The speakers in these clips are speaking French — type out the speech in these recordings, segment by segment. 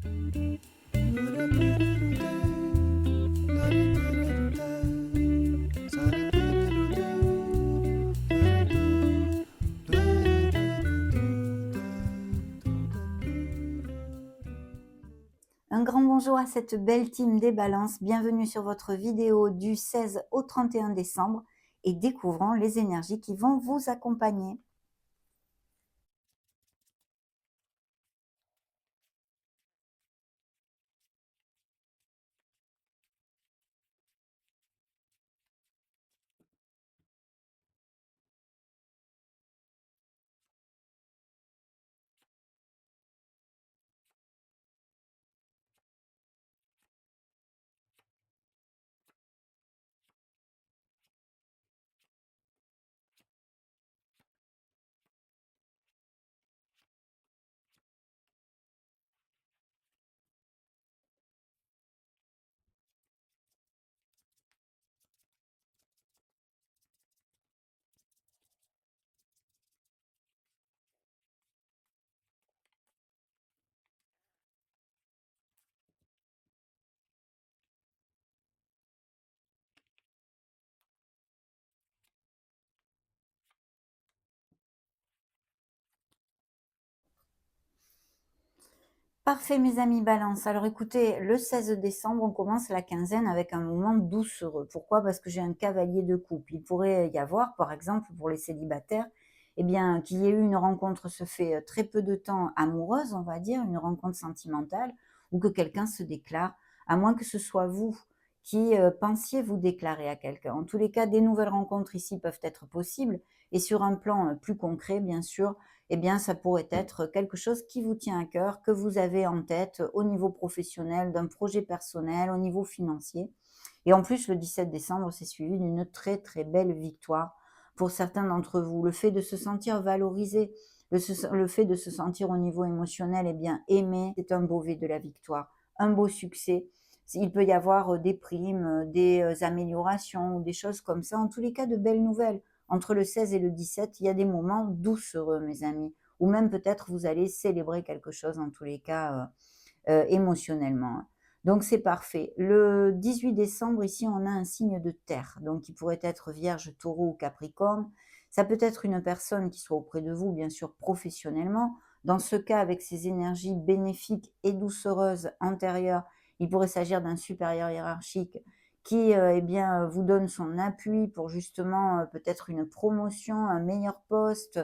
Un grand bonjour à cette belle team des balances. Bienvenue sur votre vidéo du 16 au 31 décembre et découvrons les énergies qui vont vous accompagner. Parfait mes amis balance. Alors écoutez, le 16 décembre, on commence la quinzaine avec un moment doucereux. Pourquoi? Parce que j'ai un cavalier de coupe. Il pourrait y avoir, par exemple, pour les célibataires, eh bien, qu'il y ait eu une rencontre se fait très peu de temps amoureuse, on va dire, une rencontre sentimentale, ou que quelqu'un se déclare, à moins que ce soit vous qui pensiez vous déclarer à quelqu'un. En tous les cas, des nouvelles rencontres ici peuvent être possibles, et sur un plan plus concret, bien sûr, eh bien, ça pourrait être quelque chose qui vous tient à cœur, que vous avez en tête au niveau professionnel, d'un projet personnel, au niveau financier. Et en plus, le 17 décembre, c'est suivi d'une très très belle victoire pour certains d'entre vous. Le fait de se sentir valorisé, le fait de se sentir au niveau émotionnel, eh bien, aimé, c'est un beau V de la victoire, un beau succès. Il peut y avoir des primes, des améliorations, des choses comme ça. En tous les cas, de belles nouvelles. Entre le 16 et le 17, il y a des moments doucereux, mes amis, ou même peut-être vous allez célébrer quelque chose, en tous les cas, émotionnellement. Donc c'est parfait. Le 18 décembre, ici, on a un signe de terre, donc qui pourrait être Vierge, Taureau ou Capricorne. Ça peut être une personne qui soit auprès de vous, bien sûr, professionnellement. Dans ce cas, avec ces énergies bénéfiques et doucereuses antérieures, il pourrait s'agir d'un supérieur hiérarchique qui eh bien, vous donne son appui pour justement peut-être une promotion, un meilleur poste,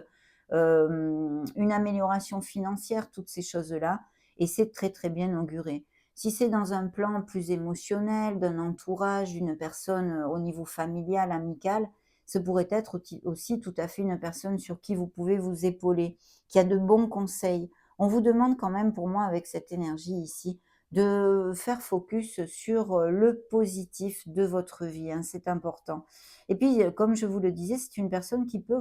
une amélioration financière, toutes ces choses-là. Et c'est très très bien auguré. Si c'est dans un plan plus émotionnel, d'un entourage, d'une personne au niveau familial, amical, ce pourrait être aussi tout à fait une personne sur qui vous pouvez vous épauler, qui a de bons conseils. On vous demande quand même, pour moi, avec cette énergie ici, de faire focus sur le positif de votre vie, hein, c'est important. Et puis, comme je vous le disais, c'est une personne qui peut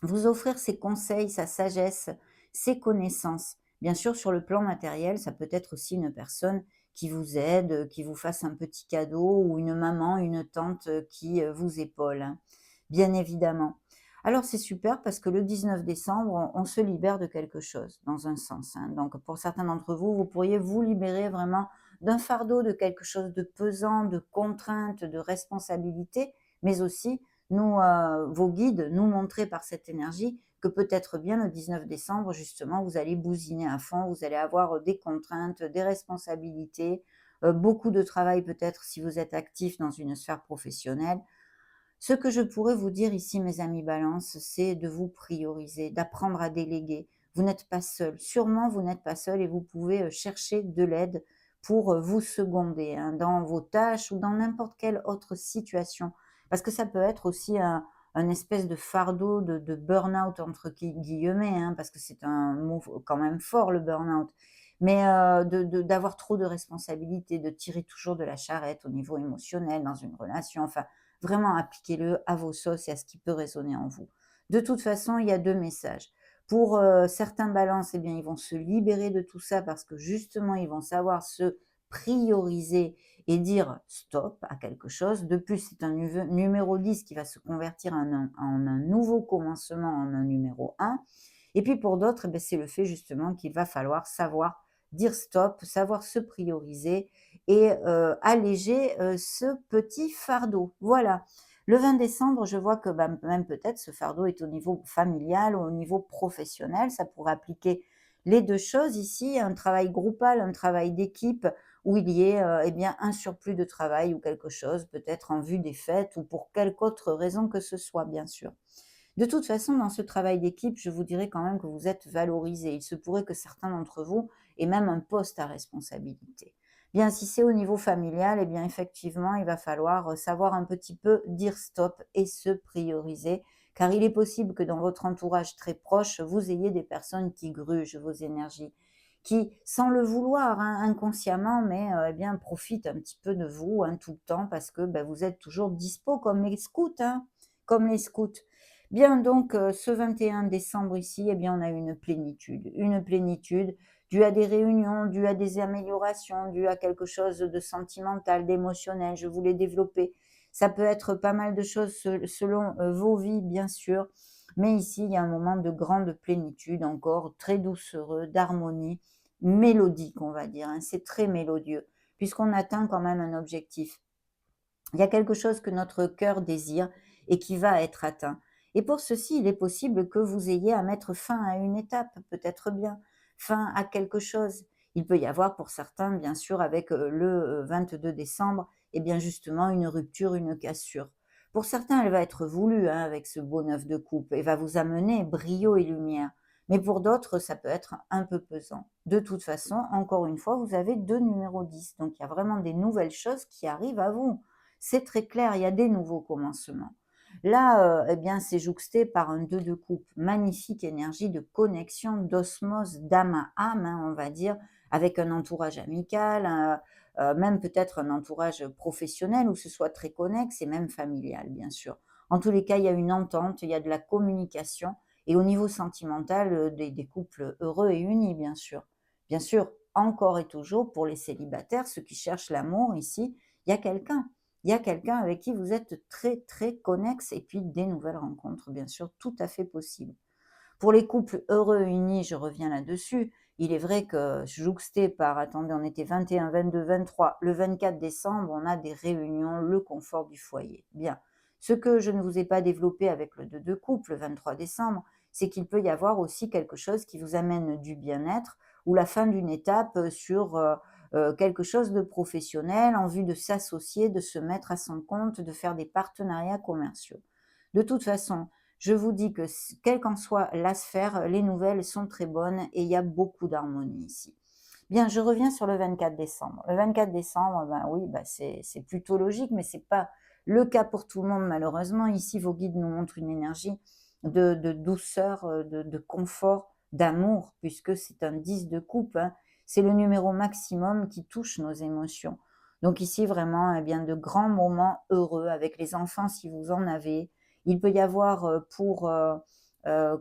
vous offrir ses conseils, sa sagesse, ses connaissances. Bien sûr, sur le plan matériel, ça peut être aussi une personne qui vous aide, qui vous fasse un petit cadeau ou une maman, une tante qui vous épaule, hein, bien évidemment. Alors c'est super parce que le 19 décembre, on se libère de quelque chose, dans un sens, hein. Donc pour certains d'entre vous, vous pourriez vous libérer vraiment d'un fardeau, de quelque chose de pesant, de contrainte, de responsabilité, mais aussi vos guides nous montraient par cette énergie que peut-être bien le 19 décembre, justement, vous allez bousiner à fond, vous allez avoir des contraintes, des responsabilités, beaucoup de travail peut-être si vous êtes actif dans une sphère professionnelle. Ce que je pourrais vous dire ici, mes amis balance, c'est de vous prioriser, d'apprendre à déléguer. Vous n'êtes pas seul. Sûrement, vous n'êtes pas seul et vous pouvez chercher de l'aide pour vous seconder, hein, dans vos tâches ou dans n'importe quelle autre situation. Parce que ça peut être aussi un espèce de fardeau, de burn-out entre guillemets, hein, parce que c'est un mot quand même fort, le burn-out. Mais d'avoir trop de responsabilités, de tirer toujours de la charrette au niveau émotionnel dans une relation. Enfin, vraiment, appliquez-le à vos sauces et à ce qui peut résonner en vous. De toute façon, il y a 2 messages. Pour, certains balances, eh bien, ils vont se libérer de tout ça parce que justement, ils vont savoir se prioriser et dire stop à quelque chose. De plus, c'est un numéro 10 qui va se convertir en un nouveau commencement, en un numéro 1. Et puis pour d'autres, eh c'est le fait justement qu'il va falloir savoir dire stop, savoir se prioriser et alléger, ce petit fardeau. Voilà. Le 20 décembre, je vois que, bah, même peut-être ce fardeau est au niveau familial ou au niveau professionnel. Ça pourrait appliquer les 2 choses ici, un travail groupal, un travail d'équipe où il y ait, eh bien, un surplus de travail ou quelque chose, peut-être en vue des fêtes ou pour quelque autre raison que ce soit, bien sûr. De toute façon, dans ce travail d'équipe, je vous dirais quand même que vous êtes valorisés. Il se pourrait que certains d'entre vous aient même un poste à responsabilité. Bien, si c'est au niveau familial, eh bien effectivement, il va falloir savoir un petit peu dire stop et se prioriser, car il est possible que dans votre entourage très proche, vous ayez des personnes qui grugent vos énergies, qui, sans le vouloir, hein, inconsciemment, mais eh bien, profitent un petit peu de vous hein, tout le temps parce que ben, vous êtes toujours dispo comme les scouts, hein, comme les scouts. Bien donc, ce 21 décembre ici, eh bien, on a une plénitude due à des réunions, due à des améliorations, due à quelque chose de sentimental, d'émotionnel, je vous l'ai développé. Ça peut être pas mal de choses selon, vos vies bien sûr, mais ici, il y a un moment de grande plénitude encore, très doucereux, d'harmonie, mélodique on va dire, hein. C'est très mélodieux, puisqu'on atteint quand même un objectif. Il y a quelque chose que notre cœur désire et qui va être atteint. Et pour ceci, il est possible que vous ayez à mettre fin à une étape, peut-être bien, fin à quelque chose. Il peut y avoir pour certains, bien sûr, avec le 22 décembre, et bien justement une rupture, une cassure. Pour certains, elle va être voulue hein, avec ce beau neuf de coupe et va vous amener brio et lumière. Mais pour d'autres, ça peut être un peu pesant. De toute façon, encore une fois, vous avez deux numéros 10. Donc il y a vraiment des nouvelles choses qui arrivent à vous. C'est très clair, il y a des nouveaux commencements. Là, eh bien, c'est jouxté par un 2 de coupe, magnifique énergie de connexion, d'osmose, d'âme à âme, hein, on va dire, avec un entourage amical, même peut-être un entourage professionnel où ce soit très connexe et même familial, bien sûr. En tous les cas, il y a une entente, il y a de la communication et au niveau sentimental, des couples heureux et unis, bien sûr. Bien sûr, encore et toujours pour les célibataires, ceux qui cherchent l'amour ici, il y a quelqu'un. Il y a quelqu'un avec qui vous êtes très, très connexe et puis des nouvelles rencontres, bien sûr, tout à fait possible. Pour les couples heureux unis, je reviens là-dessus. Il est vrai que jouxté par, attendez, on était 21, 22, 23, le 24 décembre, on a des réunions, le confort du foyer. Bien. Ce que je ne vous ai pas développé avec le 2 de couple, le 23 décembre, c'est qu'il peut y avoir aussi quelque chose qui vous amène du bien-être ou la fin d'une étape sur quelque chose de professionnel en vue de s'associer, de se mettre à son compte, de faire des partenariats commerciaux. De toute façon, je vous dis que quelle qu'en soit la sphère, les nouvelles sont très bonnes et il y a beaucoup d'harmonie ici. Bien, je reviens sur le 24 décembre. Le 24 décembre, ben oui, ben c'est plutôt logique, mais c'est pas le cas pour tout le monde malheureusement. Ici, vos guides nous montrent une énergie de douceur, de confort, d'amour, puisque c'est un 10 de coupe, hein. C'est le numéro maximum qui touche nos émotions. Donc ici, vraiment, eh bien, de grands moments heureux avec les enfants si vous en avez. Il peut y avoir pour,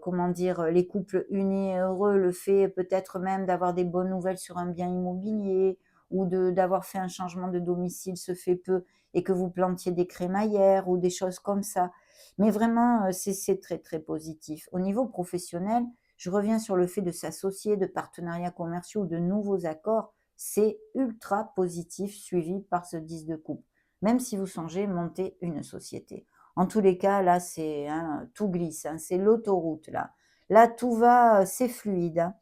comment dire, les couples unis et heureux, le fait peut-être même d'avoir des bonnes nouvelles sur un bien immobilier ou d'avoir fait un changement de domicile se fait peu et que vous plantiez des crémaillères ou des choses comme ça. Mais vraiment, c'est très, très positif. Au niveau professionnel, je reviens sur le fait de s'associer, de partenariats commerciaux ou de nouveaux accords. C'est ultra positif suivi par ce 10 de coupe, même si vous songez monter une société. En tous les cas, là, c'est hein, tout glisse, hein, c'est l'autoroute là. Là, tout va, c'est fluide, hein.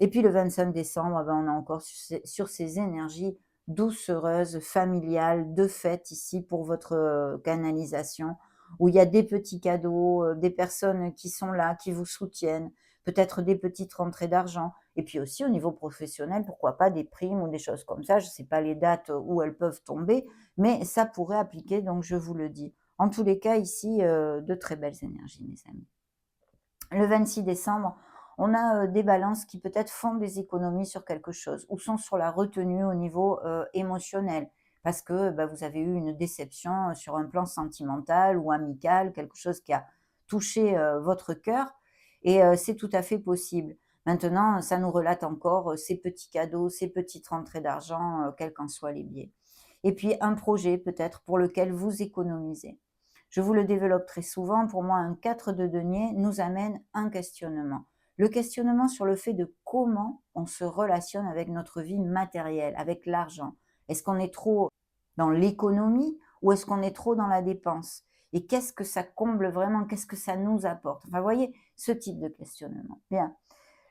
Et puis le 25 décembre, ben, on est encore sur ces énergies doucereuses, familiales, de fête ici pour votre canalisation, où il y a des petits cadeaux, des personnes qui sont là, qui vous soutiennent, peut-être des petites rentrées d'argent. Et puis aussi au niveau professionnel, pourquoi pas des primes ou des choses comme ça. Je ne sais pas les dates où elles peuvent tomber, mais ça pourrait appliquer, donc je vous le dis. En tous les cas, ici, de très belles énergies, mes amis. Le 26 décembre, on a des balances qui peut-être font des économies sur quelque chose ou sont sur la retenue au niveau émotionnel parce que bah, vous avez eu une déception sur un plan sentimental ou amical, quelque chose qui a touché votre cœur et c'est tout à fait possible. Maintenant, ça nous relate encore ces petits cadeaux, ces petites rentrées d'argent, quels qu'en soient les biais. Et puis un projet peut-être pour lequel vous économisez. Je vous le développe très souvent. Pour moi, un 4 de denier nous amène un questionnement. Le questionnement sur le fait de comment on se relationne avec notre vie matérielle, avec l'argent. Est-ce qu'on est trop dans l'économie ou est-ce qu'on est trop dans la dépense? Et qu'est-ce que ça comble vraiment? Qu'est-ce que ça nous apporte? Enfin, vous voyez, ce type de questionnement. Bien.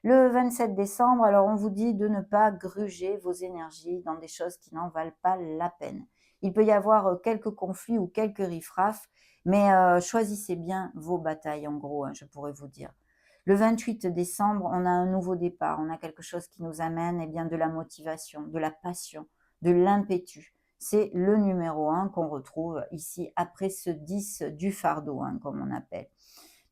Le 27 décembre, alors on vous dit de ne pas gruger vos énergies dans des choses qui n'en valent pas la peine. Il peut y avoir quelques conflits ou quelques riffraffes, mais choisissez bien vos batailles en gros, hein, je pourrais vous dire. Le 28 décembre, on a un nouveau départ, on a quelque chose qui nous amène bien, de la motivation, de la passion, de l'impétu. C'est le numéro 1 qu'on retrouve ici après ce 10 du fardeau, hein, comme on appelle.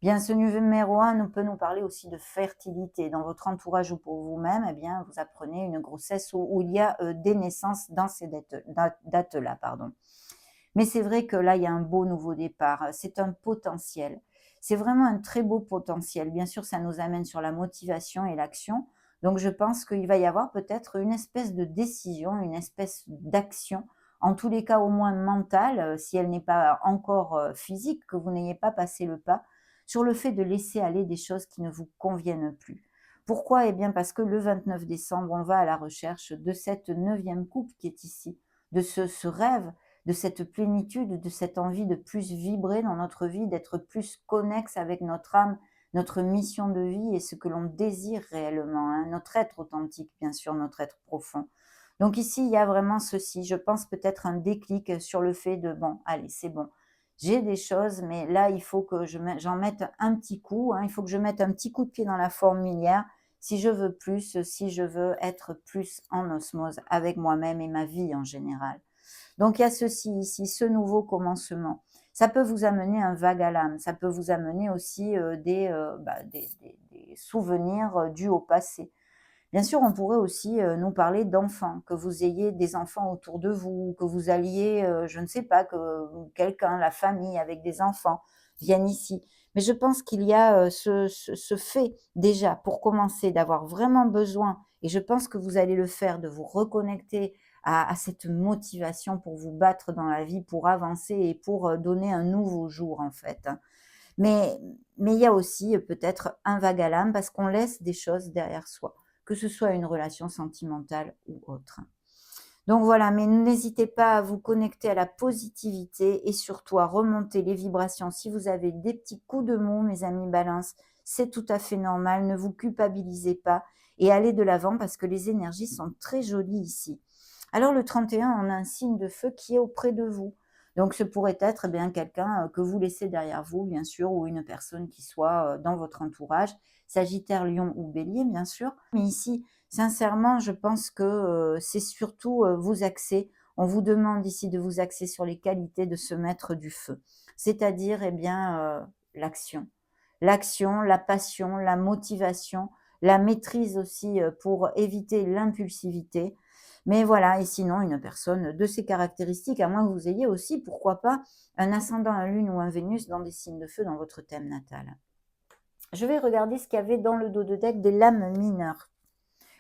Bien, ce numéro 1 peut nous parler aussi de fertilité. Dans votre entourage ou pour vous-même, bien, vous apprenez une grossesse où il y a des naissances dans ces dates-là. Pardon. Mais c'est vrai que là, il y a un beau nouveau départ. C'est un potentiel. C'est vraiment un très beau potentiel. Bien sûr, ça nous amène sur la motivation et l'action. Donc, je pense qu'il va y avoir peut-être une espèce de décision, une espèce d'action, en tous les cas au moins mentale, si elle n'est pas encore physique, que vous n'ayez pas passé le pas, sur le fait de laisser aller des choses qui ne vous conviennent plus. Pourquoi? Eh bien, parce que le 29 décembre, on va à la recherche de cette 9e coupe qui est ici, de ce rêve, de cette plénitude, de cette envie de plus vibrer dans notre vie, d'être plus connexe avec notre âme, notre mission de vie et ce que l'on désire réellement, hein, notre être authentique, bien sûr, notre être profond. Donc ici, il y a vraiment ceci. Je pense peut-être un déclic sur le fait de, bon, allez, c'est bon. J'ai des choses, mais là, il faut que j'en mette un petit coup, hein, il faut que je mette un petit coup de pied dans la fourmilière si je veux plus, si je veux être plus en osmose avec moi-même et ma vie en général. Donc il y a ceci ici, ce nouveau commencement. Ça peut vous amener un vague à l'âme, ça peut vous amener aussi des souvenirs dus au passé. Bien sûr, on pourrait aussi nous parler d'enfants, que vous ayez des enfants autour de vous, que vous alliez, je ne sais pas, que quelqu'un, la famille avec des enfants viennent ici. Mais je pense qu'il y a ce fait déjà, pour commencer, d'avoir vraiment besoin, et je pense que vous allez le faire, de vous reconnecter à cette motivation pour vous battre dans la vie, pour avancer et pour donner un nouveau jour en fait, hein. Mais il y a aussi peut-être un vague à l'âme parce qu'on laisse des choses derrière soi, que ce soit une relation sentimentale ou autre. Donc voilà, mais n'hésitez pas à vous connecter à la positivité et surtout à remonter les vibrations. Si vous avez des petits coups de mou, mes amis balance, c'est tout à fait normal, ne vous culpabilisez pas et allez de l'avant parce que les énergies sont très jolies ici. Alors le 31, on a un signe de feu qui est auprès de vous. Donc ce pourrait être bien quelqu'un que vous laissez derrière vous, bien sûr, ou une personne qui soit dans votre entourage, Sagittaire, Lion ou Bélier, bien sûr. Mais ici, sincèrement, je pense que c'est surtout vous axer. On vous demande ici de vous axer sur les qualités de se mettre du feu, c'est-à-dire l'action. L'action, la passion, la motivation, la maîtrise aussi pour éviter l'impulsivité. Mais voilà, et sinon, une personne de ces caractéristiques, à moins que vous ayez aussi, pourquoi pas, un ascendant, un lune ou un Vénus dans des signes de feu dans votre thème natal. Je vais regarder ce qu'il y avait dans le dos de deck des lames mineures.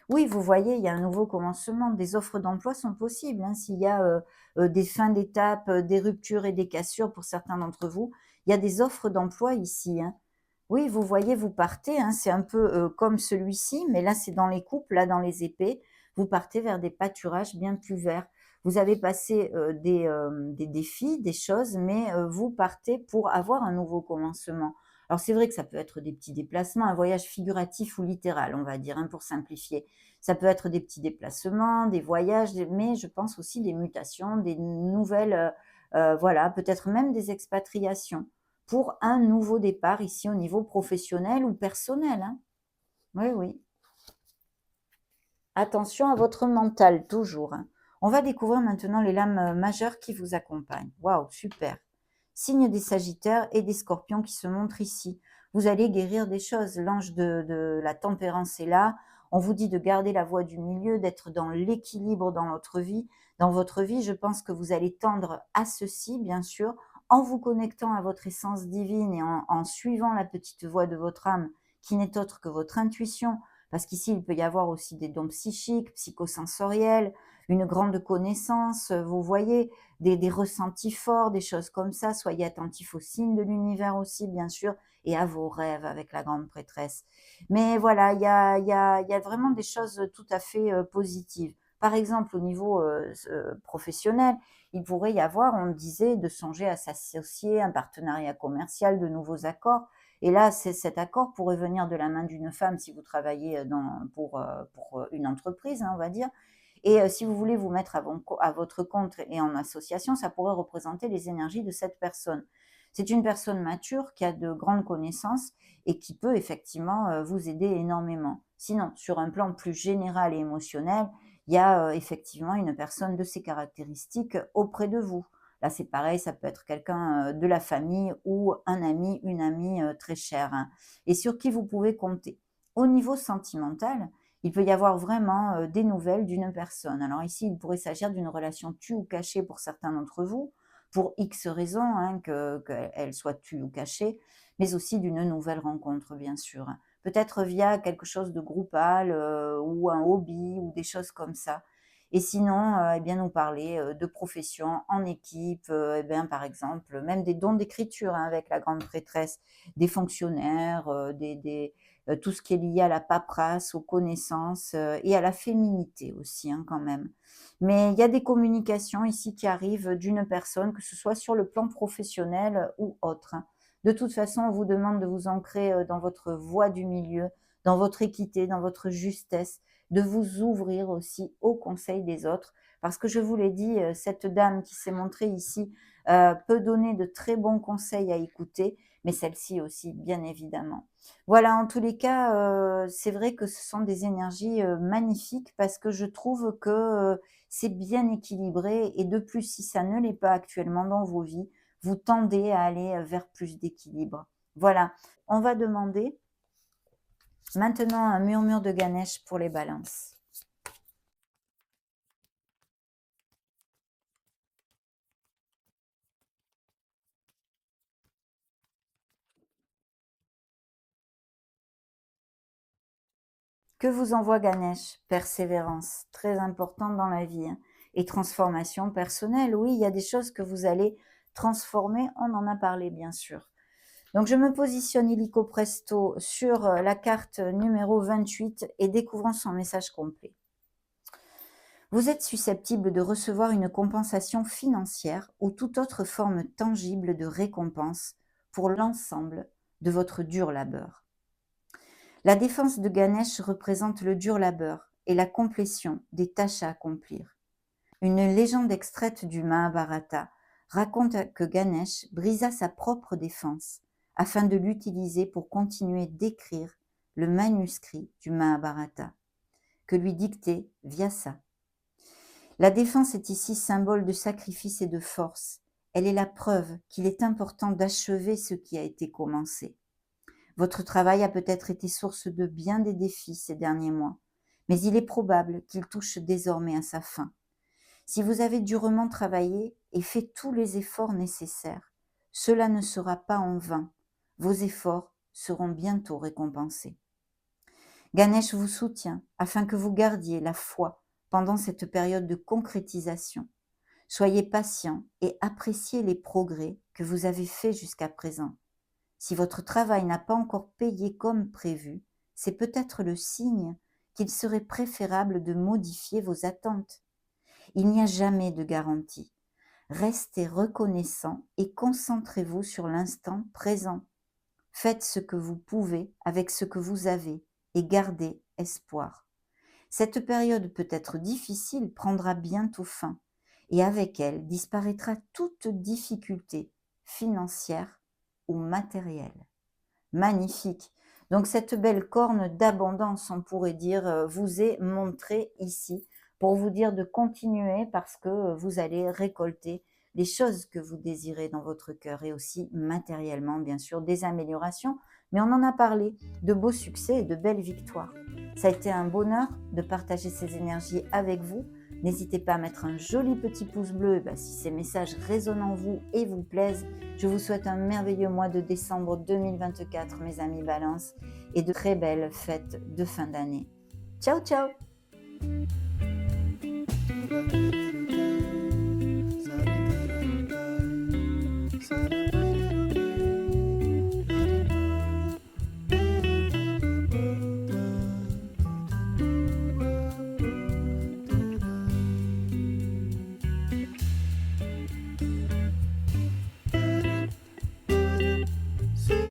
Oui, vous voyez, il y a un nouveau commencement. Des offres d'emploi sont possibles, hein, s'il y a des fins d'étape, des ruptures et des cassures pour certains d'entre vous. Il y a des offres d'emploi ici, hein. Oui, vous voyez, vous partez, hein, c'est un peu comme celui-ci, mais là, c'est dans les coupes, là, dans les épées. Vous partez vers des pâturages bien plus verts. Vous avez passé des défis, des choses, mais vous partez pour avoir un nouveau commencement. Alors, c'est vrai que ça peut être des petits déplacements, un voyage figuratif ou littéral, on va dire, hein, pour simplifier. Ça peut être des petits déplacements, des voyages, mais je pense aussi des mutations, des nouvelles, voilà, peut-être même des expatriations pour un nouveau départ ici au niveau professionnel ou personnel, hein. Oui, oui. Attention à votre mental, toujours, hein. On va découvrir maintenant les lames majeures qui vous accompagnent. Waouh, super. Signe des Sagittaires et des Scorpions qui se montrent ici. Vous allez guérir des choses. L'ange de la tempérance est là. On vous dit de garder la voie du milieu, d'être dans l'équilibre dans votre vie. Dans votre vie, je pense que vous allez tendre à ceci, bien sûr, en vous connectant à votre essence divine et en suivant la petite voix de votre âme, qui n'est autre que votre intuition, parce qu'ici, il peut y avoir aussi des dons psychiques, psychosensoriels, une grande connaissance, vous voyez, des ressentis forts, des choses comme ça. Soyez attentifs aux signes de l'univers aussi, bien sûr, et à vos rêves avec la grande prêtresse. Mais voilà, il y a vraiment des choses tout à fait positives. Par exemple, au niveau professionnel, il pourrait y avoir, on disait, de songer à s'associer, un partenariat commercial, de nouveaux accords. Et là, cet accord pourrait venir de la main d'une femme si vous travaillez pour une entreprise, hein, on va dire. Et si vous voulez vous mettre à votre compte et en association, ça pourrait représenter les énergies de cette personne. C'est une personne mature qui a de grandes connaissances et qui peut effectivement vous aider énormément. Sinon, sur un plan plus général et émotionnel, il y a effectivement une personne de ces caractéristiques auprès de vous. Là, c'est pareil, ça peut être quelqu'un de la famille ou un ami, une amie très chère, hein, et sur qui vous pouvez compter. Au niveau sentimental, il peut y avoir vraiment des nouvelles d'une personne. Alors ici, il pourrait s'agir d'une relation tue ou cachée pour certains d'entre vous, pour X raisons, hein, qu'elle soit tue ou cachée, mais aussi d'une nouvelle rencontre, bien sûr. Peut-être via quelque chose de groupal ou un hobby ou des choses comme ça. Et sinon, eh bien, nous parler de profession en équipe, eh bien, par exemple, même des dons d'écriture, hein, avec la grande prêtresse, des fonctionnaires, tout ce qui est lié à la paperasse, aux connaissances et à la féminité aussi, hein, quand même. Mais il y a des communications ici qui arrivent d'une personne, que ce soit sur le plan professionnel ou autre, hein. De toute façon, on vous demande de vous ancrer dans votre voie du milieu, dans votre équité, dans votre justesse, de vous ouvrir aussi aux conseils des autres. Parce que je vous l'ai dit, cette dame qui s'est montrée ici peut donner de très bons conseils à écouter, mais celle-ci aussi, bien évidemment. Voilà, en tous les cas, c'est vrai que ce sont des énergies magnifiques parce que je trouve que c'est bien équilibré et de plus, si ça ne l'est pas actuellement dans vos vies, vous tendez à aller vers plus d'équilibre. Voilà, on va demander maintenant un murmure de Ganesh pour les balances. Que vous envoie Ganesh? Persévérance, très importante dans la vie, hein, et transformation personnelle. Oui, il y a des choses que vous allez transformer, on en a parlé bien sûr. Donc je me positionne illico presto sur la carte numéro 28 et découvrons son message complet. Vous êtes susceptible de recevoir une compensation financière ou toute autre forme tangible de récompense pour l'ensemble de votre dur labeur. La défense de Ganesh représente le dur labeur et la complétion des tâches à accomplir. Une légende extraite du Mahabharata raconte que Ganesh brisa sa propre défense afin de l'utiliser pour continuer d'écrire le manuscrit du Mahabharata, que lui dictait Vyasa. La défense est ici symbole de sacrifice et de force. Elle est la preuve qu'il est important d'achever ce qui a été commencé. Votre travail a peut-être été source de bien des défis ces derniers mois, mais il est probable qu'il touche désormais à sa fin. Si vous avez durement travaillé et fait tous les efforts nécessaires, cela ne sera pas en vain. Vos efforts seront bientôt récompensés. Ganesh vous soutient afin que vous gardiez la foi pendant cette période de concrétisation. Soyez patient et appréciez les progrès que vous avez faits jusqu'à présent. Si votre travail n'a pas encore payé comme prévu, c'est peut-être le signe qu'il serait préférable de modifier vos attentes. Il n'y a jamais de garantie. Restez reconnaissant et concentrez-vous sur l'instant présent. Faites ce que vous pouvez avec ce que vous avez et gardez espoir. Cette période peut-être difficile prendra bientôt fin et avec elle disparaîtra toute difficulté financière ou matérielle. Magnifique. Donc cette belle corne d'abondance, on pourrait dire, vous est montrée ici pour vous dire de continuer parce que vous allez récolter les choses que vous désirez dans votre cœur et aussi matériellement, bien sûr, des améliorations. Mais on en a parlé, de beaux succès et de belles victoires. Ça a été un bonheur de partager ces énergies avec vous. N'hésitez pas à mettre un joli petit pouce bleu si ces messages résonnent en vous et vous plaisent. Je vous souhaite un merveilleux mois de décembre 2024, mes amis Balance, et de très belles fêtes de fin d'année. Ciao, ciao!